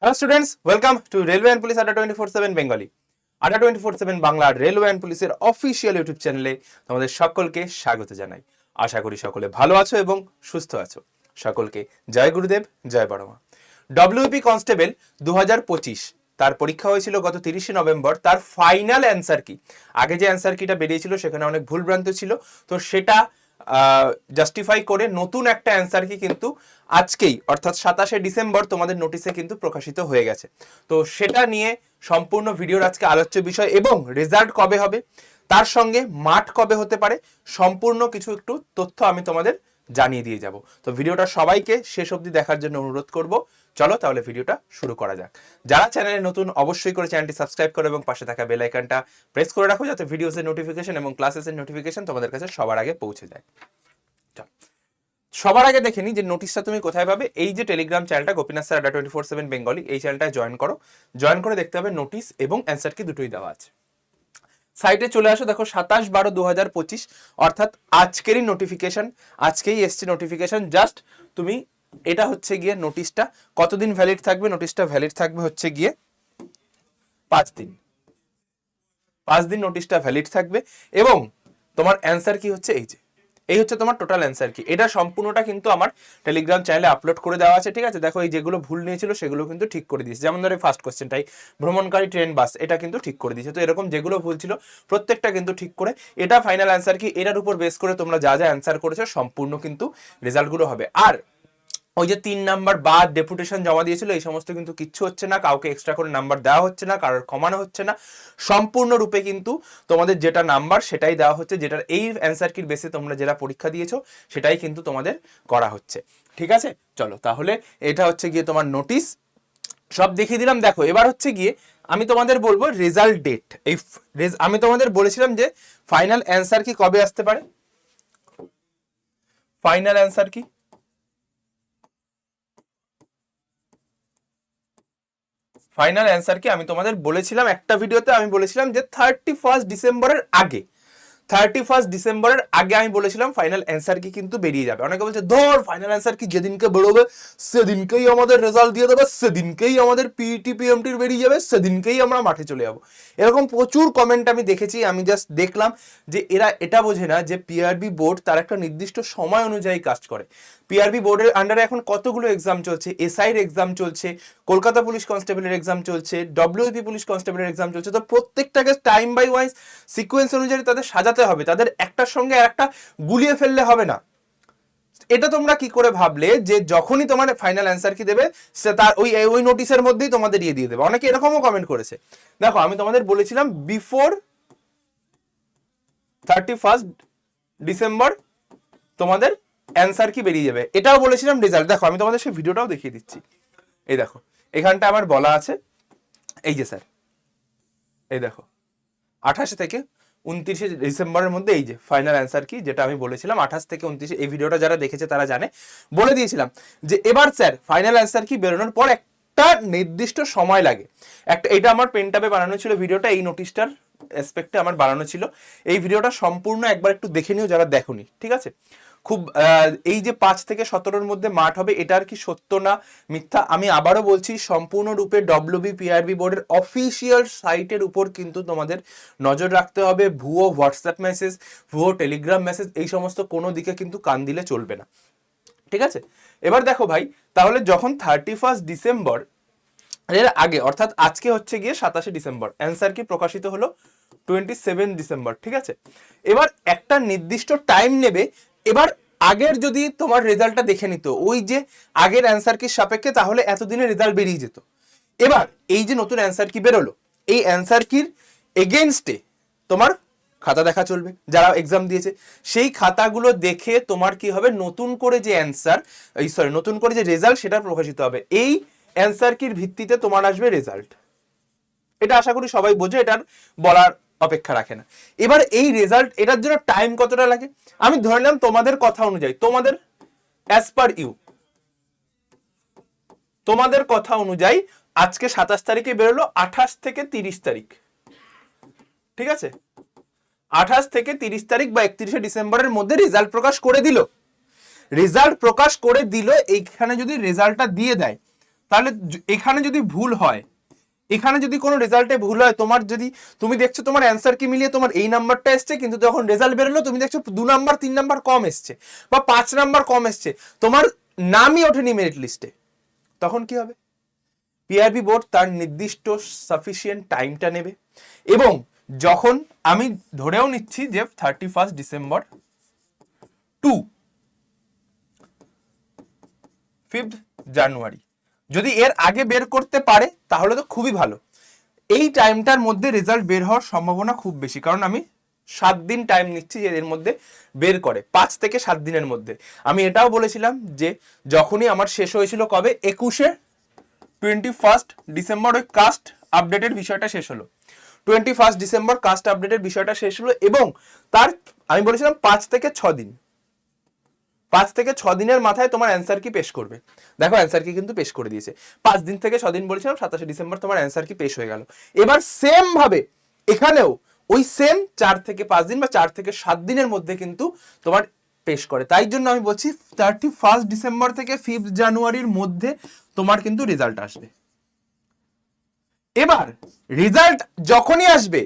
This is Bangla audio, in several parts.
Hello students, welcome to railway and police আড্ডা 24/7 বেঙ্গলি। আড্ডা 24/7 বাংলা রেলওয়ে অ্যান্ড পুলিশের অফিসিয়াল ইউটিউব চ্যানেলে তোমাদের সকলকে স্বাগত জানাই। আশা করি সকলে ভালো আছো এবং সুস্থ আছো। সকলকে জয় গুরুদেব, জয় বড়মা। ডব্লিউপি কনস্টেবল 2025 তার পরীক্ষা হয়েছিল গত 30শে নভেম্বর। তার ফাইনাল অ্যান্সার কি, আগে যে অ্যান্সার কিটা বেরিয়েছিল সেখানে অনেক ভুলভ্রান্ত ছিল, তো সেটা জাস্টিফাই করে নতুন একটা অ্যান্সার কি কিন্তু আজকেই অর্থাৎ 27শে ডিসেম্বর তোমাদের নোটিশে কিন্তু প্রকাশিত হয়ে গেছে। তো সেটা নিয়ে সম্পূর্ণ ভিডিওর আজকে আলোচ্য বিষয় এবং রেজাল্ট কবে হবে, তার সঙ্গে মাঠ কবে হতে পারে, সম্পূর্ণ কিছু একটু তথ্য আমি তোমাদের জানিয়ে দিয়ে যাব। তো ভিডিওটা সবাইকে শেষ অবধি দেখার জন্য অনুরোধ করব। চলো তাহলে ভিডিওটা শুরু করা যাক। যারা চ্যানেলে নতুন অবশ্যই করে চ্যানেলটি সাবস্ক্রাইব করো এবং পাশে থাকা বেল আইকনটা প্রেস করে রাখো যাতে ভিডিওসের নোটিফিকেশন এবং ক্লাসেসের নোটিফিকেশন তোমাদের কাছে সবার আগে পৌঁছে যায়। সবার আগে দেখে নি যে নোটিশটা তুমি কোথায় পাবে। এই যে টেলিগ্রাম চ্যানেলটা গোপীনাথ স্যার আড্ডা 24/7 বেঙ্গলি, এই চ্যানেলটায় জয়েন করো। জয়েন করে দেখতে হবে নোটিশ এবং অ্যান্সার কি দুটোই দেওয়া আছে। সাইটে চলে আসো, দেখো 27/12/2025 অর্থাৎ আজকেরই নোটিফিকেশন, আজকেই এসছে নোটিফিকেশন। জাস্ট তুমি এটা হচ্ছে গিয়ে নোটিশটা কতদিন ভ্যালিড থাকবে, নোটিশটা ভ্যালিড থাকবে হচ্ছে গিয়ে 5 দিন। 5 দিন নোটিশটা ভ্যালিড থাকবে এবং তোমার অ্যান্সার কি হচ্ছে এই হচ্ছে তোমার টোটাল অ্যান্সার কি। এটা সম্পূর্ণটা কিন্তু আমার টেলিগ্রাম চ্যানেলে আপলোড করে দেওয়া আছে, ঠিক আছে। দেখো এই যেগুলো ভুল নিয়েছিল সেগুলো কিন্তু ঠিক করে দিয়েছে। যেমন ধরো ফার্স্ট কোশ্চেনটাই ভ্রমণকারী ট্রেন বাস, এটা কিন্তু ঠিক করে দিয়েছে। তো এরকম যেগুলো ভুল ছিল প্রত্যেকটা কিন্তু ঠিক করে এটা ফাইনাল অ্যান্সার কি, এটার উপর বেস করে তোমরা যা যা অ্যান্সার করেছো সম্পূর্ণ কিন্তু রেজাল্টগুলো হবে। আর ওই যে 3 নাম্বার বা ডেপুটেশন জমা দিয়েছিল এই সমস্ত কিন্তু কিচ্ছু হচ্ছে না, কাউকে এক্সট্রা করে নাম্বার দেওয়া হচ্ছে না, কারোর কমানো হচ্ছে না। সম্পূর্ণরূপে কিন্তু তোমাদের যেটা নাম্বার সেটাই দেওয়া হচ্ছে, যেটার এই অ্যান্সার কির বেসে তোমরা যেটা পরীক্ষা দিয়েছো সেটাই কিন্তু তোমাদের করা হচ্ছে, ঠিক আছে। চলো তাহলে এটা হচ্ছে গিয়ে তোমার নোটিশ সব দেখিয়ে দিলাম। দেখো এবার হচ্ছে গিয়ে আমি তোমাদের বলবো রেজাল্ট ডেট। এই আমি তোমাদের বলেছিলাম যে ফাইনাল অ্যান্সার কি কবে আসতে পারে, ফাইনাল অ্যান্সার কি ফাইনাল অ্যান্সার কি আমি তোমাদের বলেছিলাম একটা ভিডিওতে, আমি বলেছিলাম যে 31 ডিসেম্বরের আগে, 31 ডিসেম্বরের আগে আমি বলেছিলাম ফাইনাল অ্যান্সার কি কিন্তু বেরিয়ে যাবে। অনেকে বলছে ধর ফাইনাল অ্যান্সার কি যেদিনকে বেরোবে সেদিনকেই আমাদের রেজাল্ট দিয়ে দেবে, সেদিনকেই আমাদের পিইটি পিএমটির বেরিয়ে যাবে, সেদিনকেই আমরা মাঠে চলে যাবো। এরকম প্রচুর কমেন্ট আমি দেখেছি। আমি জাস্ট দেখলাম যে এরা এটা বোঝে না যে পিআরবি বোর্ড তার একটা নির্দিষ্ট সময় অনুযায়ী কাজ করে। পিআরবি বোর্ডের আন্ডারে এখন কতগুলো এক্সাম চলছে, এসআইর এক্সাম চলছে, কলকাতা পুলিশ কনস্টেবলের এক্সাম চলছে, ডব্লিউপি পুলিশ কনস্টেবলের এক্সাম চলছে। তো প্রত্যেকটাকে টাইম বাই ওয়াইজ সিকোয়েন্স অনুযায়ী তাদের সাজাতে হবে, তাদের একটার সঙ্গে আর একটা গুলিয়ে ফেললে হবে না। এটা তোমরা কি করে ভাবলে যে যখনই তোমার ফাইনাল অ্যান্সার কি দেবে সে তার ওই নোটিশের মধ্যেই তোমাদের দিয়ে দেবে। অনেকে এরকমও কমেন্ট করেছে। দেখো আমি তোমাদের বলেছিলাম বিফোর 31 ডিসেম্বর তোমাদের অ্যান্সার কি বেরিয়ে যাবে, এটাও বলেছিলাম। রেজাল্ট দেখো আমি তোমাদের সেই ভিডিওটাও দেখিয়ে দিচ্ছি। এই দেখো এখানটা আমার বলা আছে, এই যে স্যার এই দেখো 28 থেকে 29 ডিসেম্বরের মধ্যে এই যে ফাইনাল অ্যান্সার কি, যেটা আমি বলেছিলাম 28 থেকে 29। এই ভিডিওটা যারা দেখেছে তারা জানে, বলে দিয়েছিলাম যে এবার স্যার ফাইনাল অ্যান্সার কি বেরোনোর পর একটা নির্দিষ্ট সময় লাগে। একটা এটা আমার পেনটাপে বানানো ছিল ভিডিওটা, এই নোটিশটার অ্যাসপেক্টে আমার বানানো ছিল। এই ভিডিওটা সম্পূর্ণ একবার একটু দেখে নিও যারা দেখোনি, ঠিক আছে। খুব এই যে 5 থেকে 17-র মধ্যে মাঠ হবে, এটা আর কি সত্য না মিথ্যা আমি আবারও বলছি। সম্পূর্ণরূপে ডব্লিউবি পিআরবি বোর্ডের অফিসিয়াল সাইটের উপর কিন্তু তোমাদের নজর রাখতে হবে। ভুয়ো হোয়াটসঅ্যাপ মেসেজ, ভুয়ো টেলিগ্রাম মেসেজ, এই সমস্ত কোনো দিকে কিন্তু কান দিলে চলবে না, ঠিক আছে। এবার দেখো ভাই, তাহলে যখন 31 ডিসেম্বর এর আগে অর্থাৎ আজকে হচ্ছে গিয়ে 27শে ডিসেম্বর, অ্যান্সার কি প্রকাশিত হলো 27 ডিসেম্বর, ঠিক আছে। এবার একটা নির্দিষ্ট টাইম নেবে। এবার আগের যদি তোমার রেজাল্টটা দেখে নিত ওই যে আগের অ্যান্সার কি সাপেক্ষে, তাহলে এতদিনে রেজাল্ট বেরিয়ে যেত। এবার এই যে নতুন অ্যান্সার কি বেরোলো, এই অ্যান্সার কির এগেনস্টে তোমার খাতা দেখা চলবে। যারা এক্সাম দিয়েছে সেই খাতাগুলো দেখে তোমার কি হবে, নতুন করে যে অ্যান্সার নতুন করে যে রেজাল্ট সেটা প্রকাশিত হবে। এই অ্যান্সার কির ভিত্তিতে তোমার আসবে রেজাল্ট। এটা আশা করি সবাই বোঝে, এটার বলার অপেক্ষা রাখে না। এবার এই রেজাল্ট, এটার জন্য টাইম কতটা লাগে আমি ধরে নিলাম তোমাদের কথা অনুযায়ী, তোমাদের অ্যাজ পার ইউ, তোমাদের কথা অনুযায়ী আজকে 27 তারিখে বেরোলো, 28 থেকে 30 তারিখ, ঠিক আছে। 28 থেকে 30 তারিখ বা 31শে ডিসেম্বরের মধ্যে রেজাল্ট প্রকাশ করে দিল। রেজাল্ট প্রকাশ করে দিল, এইখানে যদি রেজাল্টটা দিয়ে দেয় তাহলে এখানে যদি ভুল হয়, এখানে যদি কোনো রেজাল্টে ভুল হয়, তোমার যদি তুমি দেখছো তোমার অ্যান্সার কি মিলিয়ে তোমার এই নাম্বারটা এসছে, কিন্তু যখন রেজাল্ট বেরোলো তুমি দেখছো 2 নাম্বার 3 নাম্বার কম এসছে বা 5 নাম্বার কম এসছে, তোমার নামই ওঠেনি মেরিট লিস্টে, তখন কি হবে? পিআরবি বোর্ড তার নির্দিষ্ট সাফিসিয়েন্ট টাইমটা নেবে, এবং যখন আমি ধরেও নিচ্ছি যে 31 ডিসেম্বর টু 5 জানুয়ারি, যদি এর আগে বের করতে পারে তাহলে তো খুবই ভালো। এই টাইমটার মধ্যে রেজাল্ট বের হওয়ার সম্ভাবনা খুব বেশি, কারণ আমি 7 দিন টাইম নিচ্ছি যে এর মধ্যে বের করে, 5 থেকে 7 দিনের মধ্যে। আমি এটাও বলেছিলাম যে যখনই আমার শেষ হয়েছিল কবে, 21 ডিসেম্বর ওই কাস্ট আপডেটের বিষয়টা শেষ হলো, 21 ডিসেম্বর কাস্ট আপডেটের বিষয়টা শেষ হলো, এবং তার আমি বলেছিলাম 5 থেকে 6 দিন, 5 থেকে 6 দিনের মাথায় তোমার অ্যান্সার কি পেশ করবে। দেখো অ্যান্সার কি কিন্তু পেশ করে দিয়েছে, 5 দিন থেকে 6 দিন বলেছিলাম, 27 ডিসেম্বর তোমার অ্যান্সার কি পেশ হয়ে গেল। এবার সেম ভাবে এখানেও ওই সেম 4 থেকে 5 দিন বা 4 থেকে 7 দিনের মধ্যে কিন্তু তোমার পেশ করে। তাই জন্য আমি বলছি 31 ডিসেম্বর থেকে 5 জানুয়ারির মধ্যে তোমার কিন্তু রেজাল্ট আসবে। এবার রেজাল্ট যখনই আসবে,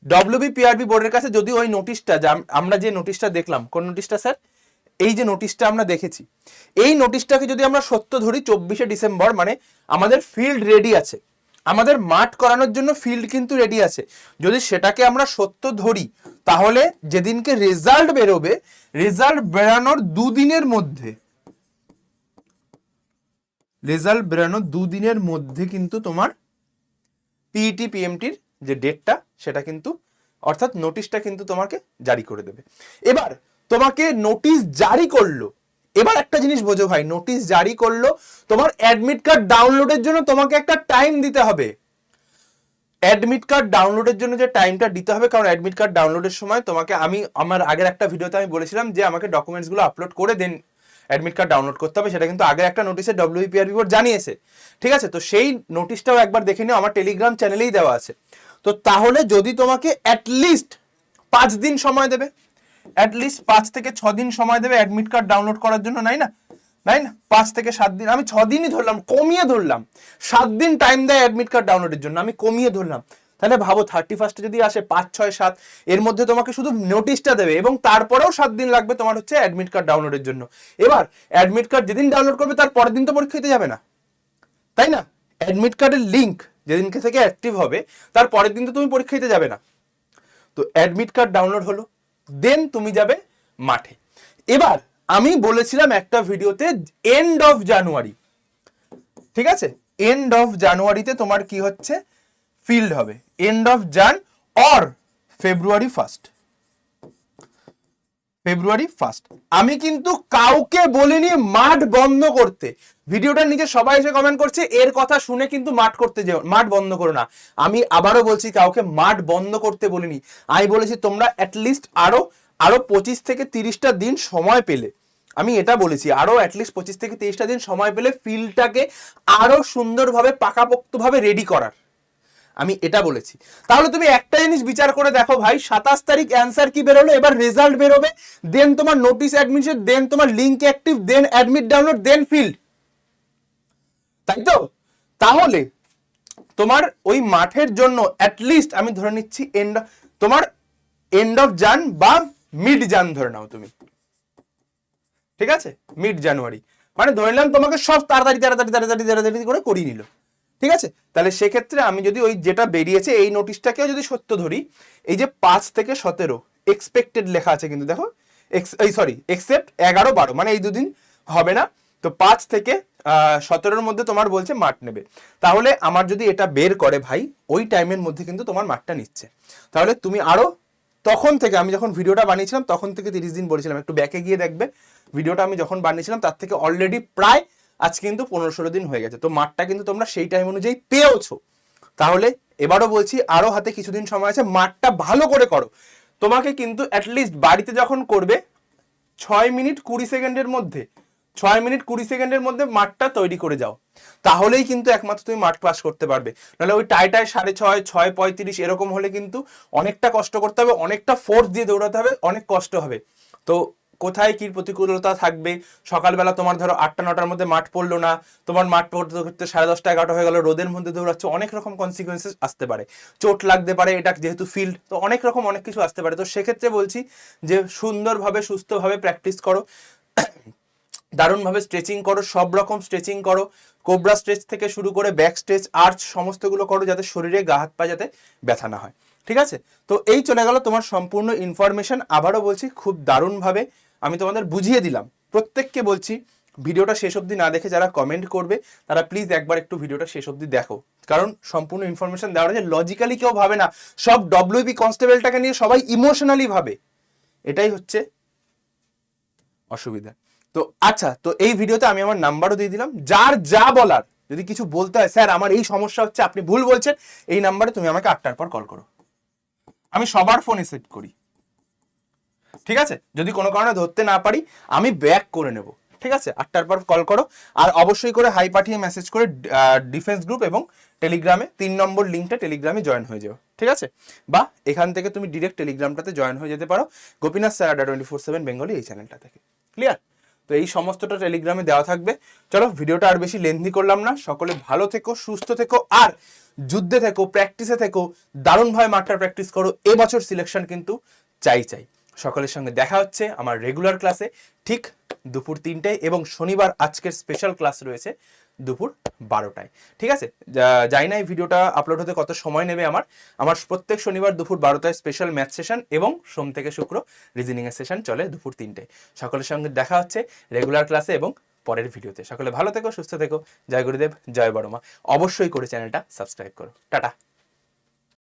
ডব্লিউবিপিআরবি বোর্ডের কাছে যদি ওই নোটিশটা, আমরা যে নোটিশটা দেখলাম, কোন নোটিশটা স্যার? এই যে নোটিশটা আমরা দেখেছি, এই নোটিশটাকে যদি আমরা সত্য ধরি, 24 ডিসেম্বর মানে আমাদের ফিল্ড রেডি আছে, আমাদের মাঠ করানোর জন্য ফিল্ড কিন্তু রেডি আছে, যদি সেটাকে আমরা সত্য ধরি, তাহলে যেদিনকে রেজাল্ট বেরোবে, রেজাল্ট বেরানোর 2 দিনের মধ্যে, রেজাল্ট বেরানোর 2 দিনের মধ্যে কিন্তু তোমার পিইটি পিএমটির যে ডেটটা, সেটা কিন্তু অর্থাৎ নোটিশটা কিন্তু তোমাকে জারি করে দেবে। এবার তোমাকে নোটিশ জারি করলো, এবার একটা জিনিস বোঝো ভাই, নোটিশ জারি করলো, তোমার অ্যাডমিট কার্ড ডাউনলোডের জন্য তোমাকে একটা টাইম দিতে হবে। অ্যাডমিট কার্ড ডাউনলোডের জন্য যে টাইমটা দিতে হবে, কারণ অ্যাডমিট কার্ড ডাউনলোডের সময় তোমাকে, আমি আমার আগের একটা ভিডিওতে আমি বলেছিলাম যে আমাকে ডকুমেন্টসগুলো আপলোড করে দেন অ্যাডমিট কার্ড ডাউনলোড করতে হবে, সেটা কিন্তু আগে একটা নোটিশে ডব্লিউবিপিআরবি বোর্ড জানিয়েছে, ঠিক আছে? তো সেই নোটিশটাও একবার দেখে নিও, আমার টেলিগ্রাম চ্যানেলেই দেওয়া আছে। তো তাহলে যদি তোমাকে অ্যাটলিস্ট 5 দিন সময় দেবে, অ্যাটলিস্ট 5 থেকে 6 দিন সময় দেবে অ্যাডমিট কার্ড ডাউনলোড করার জন্য, নাই না? 5 থেকে 7 দিন, আমি 6 দিনই ধরলাম, কমিয়ে ধরলাম, 7 দিন টাইম দেয় অ্যাডমিট কার্ড ডাউনলোডের জন্য, আমি কমিয়ে ধরলাম। তাহলে ভাবো 31 যদি আসে, 5, 6, 7 এর মধ্যে তোমাকে শুধু নোটিশটা দেবে, এবং তারপরেও 7 দিন লাগবে তোমার হচ্ছে অ্যাডমিট কার্ড ডাউনলোডের জন্য। এবার অ্যাডমিট কার্ড যেদিন ডাউনলোড করবে তার পরের দিন তো পরীক্ষা দিতে যাবে না, তাই না? অ্যাডমিট কার্ডের লিঙ্ক যেদিনকে থেকে অ্যাক্টিভ হবে, তার পরের দিন তো তুমি পরীক্ষা দিতে যাবে না। তো অ্যাডমিট কার্ড ডাউনলোড হলো, দেন তুমি যাবে মাঠে। এবার আমি বলেছিলাম একটা ভিডিওতে, এন্ড অফ জানুয়ারি, ঠিক আছে, এন্ড অফ জানুয়ারিতে তোমার কি হচ্ছে, ফিল্ড হবে, এন্ড অফ জান অর ফেব্রুয়ারি 1। আমি কিন্তু কাউকে বলিনি মাঠ বন্ধ করতে। ভিডিওটার নিচে সবাই এসে কমেন্ট করছে এর কথা শুনে কিন্তু মাঠ বন্ধ করো না। আমি আবারও বলছি, কাউকে মাঠ বন্ধ করতে বলিনি। আমি বলেছি তোমরা অ্যাটলিস্ট আরো 25 থেকে 30টা দিন সময় পেলে, আমি এটা বলেছি, আরো অ্যাটলিস্ট 25 থেকে 30টা দিন সময় পেলে ফিল্ডটাকে আরো সুন্দরভাবে পাকাপোক্তভাবে রেডি করার, আমি এটা বলেছি। তাহলে তুমি একটা জিনিস বিচার করে দেখো ভাই, 27 তারিখ অ্যান্সার কি বেরোলো, এবার রেজাল্ট বেরোবে, দেন তোমার নোটিশ অ্যাডমিশন, দেন তোমার লিঙ্ক অ্যাক্টিভ, দেন অ্যাডমিট ডাউনলোড, দেন ফিল্ড, তাই তো? তাহলে তোমার ওই মাঠের জন্য অ্যাটলিস্ট আমি ধরে নিচ্ছি তোমার এন্ড অফ জান বা মিড জান ধরে নাও তুমি, ঠিক আছে? মিড জানুয়ারি মানে ধরে নিলাম তোমাকে সব তাড়াতাড়ি করে করিয়ে নিল, ঠিক আছে? তাহলে সেক্ষেত্রে আমি যদি ওই যেটা বেরিয়েছে এই নোটিশটাকেও যদি সত্য ধরি, এই যে 5 থেকে 17 এক্সপেক্টেড লেখা আছে কিন্তু দেখো, এক্সেপ্ট 11, 12 মানে এই 2 দিন হবে না। তো 5 থেকে 17-র মধ্যে তোমার বলছে মাঠ নেবে, তাহলে আমার যদি এটা বের করে ভাই, ওই টাইমের মধ্যে কিন্তু তোমার মাঠটা নিচ্ছে। তাহলে তুমি আরো তখন থেকে, আমি যখন ভিডিওটা বানিয়েছিলাম তখন থেকে 30 দিন বলেছিলাম, একটু ব্যাকে গিয়ে দেখবে ভিডিওটা আমি যখন বানিয়েছিলাম তার থেকে অলরেডি প্রায় আজ কিন্তু 15-16 দিন হয়ে গেছে। তো মাঠটা কিন্তু তোমরা সেই টাইম অনুযায়ী পেয়েওছো। তাহলে এবারও বলছি, আরো হাতে কিছুদিন সময় আছে, মাঠটা ভালো করে করো। তোমাকে কিন্তু অ্যাটলিস্ট বাড়িতে যখন করবে 6 মিনিট 20 সেকেন্ডের মধ্যে, 6 মিনিট 20 সেকেন্ডের মধ্যে মাঠটা তৈরি করে যাও, তাহলেই কিন্তু একমাত্র তুমি মাঠ পাস করতে পারবে। নাহলে ওই টাইটায় 6:30, 6:35 এরকম হলে কিন্তু অনেকটা কষ্ট করতে হবে, অনেকটা ফোর্স দিয়ে দৌড়াতে হবে, অনেক কষ্ট হবে। তো কোথায় কি প্রতিকূলতা থাকবে, সকালবেলা তোমার ধরো 8টা-9টার মধ্যে মাঠ পড়লো না, তোমার মাঠ পড়তে করতে 10:30-11টা হয়ে গেল, রোদের মধ্যে দৌড়াচ্ছ, অনেক রকম কনসিকুয়েন্সেস আসতে পারে, চোট লাগতে পারে, এটা যেহেতু ফিল্ড, তো অনেক রকম অনেক কিছু আসতে পারে। তো সেক্ষেত্রে বলছি যে সুন্দরভাবে সুস্থভাবে প্র্যাকটিস করো, দারুণভাবে স্ট্রেচিং করো, সব রকম স্ট্রেচিং করো, কোবরা স্ট্রেচ থেকে শুরু করে ব্যাক স্ট্রেচ, আর্চ, সমস্তগুলো করো যাতে শরীরে গা হাত পা যাতে ব্যথা না হয়। ঠিক আছে, তো এই চলে গেল তোমার সম্পূর্ণ ইনফরমেশন। আবারও বলছি খুব দারুণভাবে আমি তোমাদের বুঝিয়ে দিলাম। প্রত্যেককে বলছি ভিডিওটা শেষ অবধি না দেখে যারা কমেন্ট করবে তারা প্লিজ একবার একটু ভিডিওটা শেষ অবধি দেখো, কারণ সম্পূর্ণ ইনফরমেশন দেওয়া হয়েছে। লজিক্যালি কেউ ভাবে না, সব ডব্লিউবি কনস্টেবলটাকে নিয়ে সবাই ইমোশনালি ভাবে, এটাই হচ্ছে অসুবিধা। তো আচ্ছা, তো এই ভিডিওতে আমি আমার নাম্বারও দিয়ে দিলাম, যার যা বলার, যদি কিছু বলতে হয়, স্যার আমার এই সমস্যা হচ্ছে, আপনি ভুল বলছেন, এই নাম্বারে তুমি আমাকে 8টার পর কল করো, আমি সবার ফোন রিসিভ করি। ঠিক আছে, যদি কোনো কারণে ধরতে না পারি আমি ব্যাক করে নেব। ঠিক আছে, 8টার পর কল করো, আর অবশ্যই করে হাই পাঠিয়ে মেসেজ করে ডিফেন্স গ্রুপ এবং টেলিগ্রামে 3 নম্বর লিঙ্কটা টেলিগ্রামে জয়েন হয়ে যাও। ঠিক আছে, বা এখান থেকে তুমি ডিরেক্ট টেলিগ্রামটাতে জয়েন হয়ে যেতে পারো, গোপীনাথ স্যার আড্ডা 24/7 বেঙ্গলি এই চ্যানেলটা থেকে। ক্লিয়ার? তো এই সমস্তটা টেলিগ্রামে দেওয়া থাকবে। চলো ভিডিওটা আর বেশি লেন্থি করলাম না, সকলে ভালো থেকো, সুস্থ থেকো, আর যুদ্ধে থেকো, প্র্যাকটিসে থেকো, দারুণভাবে মাঠটা প্র্যাকটিস করো। এবছর সিলেকশন কিন্তু চাই। সকলের সঙ্গে দেখা হচ্ছে আমার রেগুলার ক্লাসে ঠিক দুপুর 3টায়, এবং শনিবার আজকের স্পেশাল ক্লাস রয়েছে দুপুর 12টায়। ঠিক আছে, জানি না এই ভিডিওটা আপলোড হতে কত সময় নেবে। আমার প্রত্যেক শনিবার দুপুর 12টায় স্পেশাল ম্যাথ সেশন, এবং সোম থেকে শুক্র রিজনিং এর সেশন চলে দুপুর 3টায়। সকলের সঙ্গে দেখা হচ্ছে রেগুলার ক্লাসে এবং পরের ভিডিওতে। সকলে ভালো থেকো, সুস্থ থেকো, জয় গুরুদেব, জয় বড়মা। অবশ্যই করে চ্যানেলটা সাবস্ক্রাইব করো। টাটা।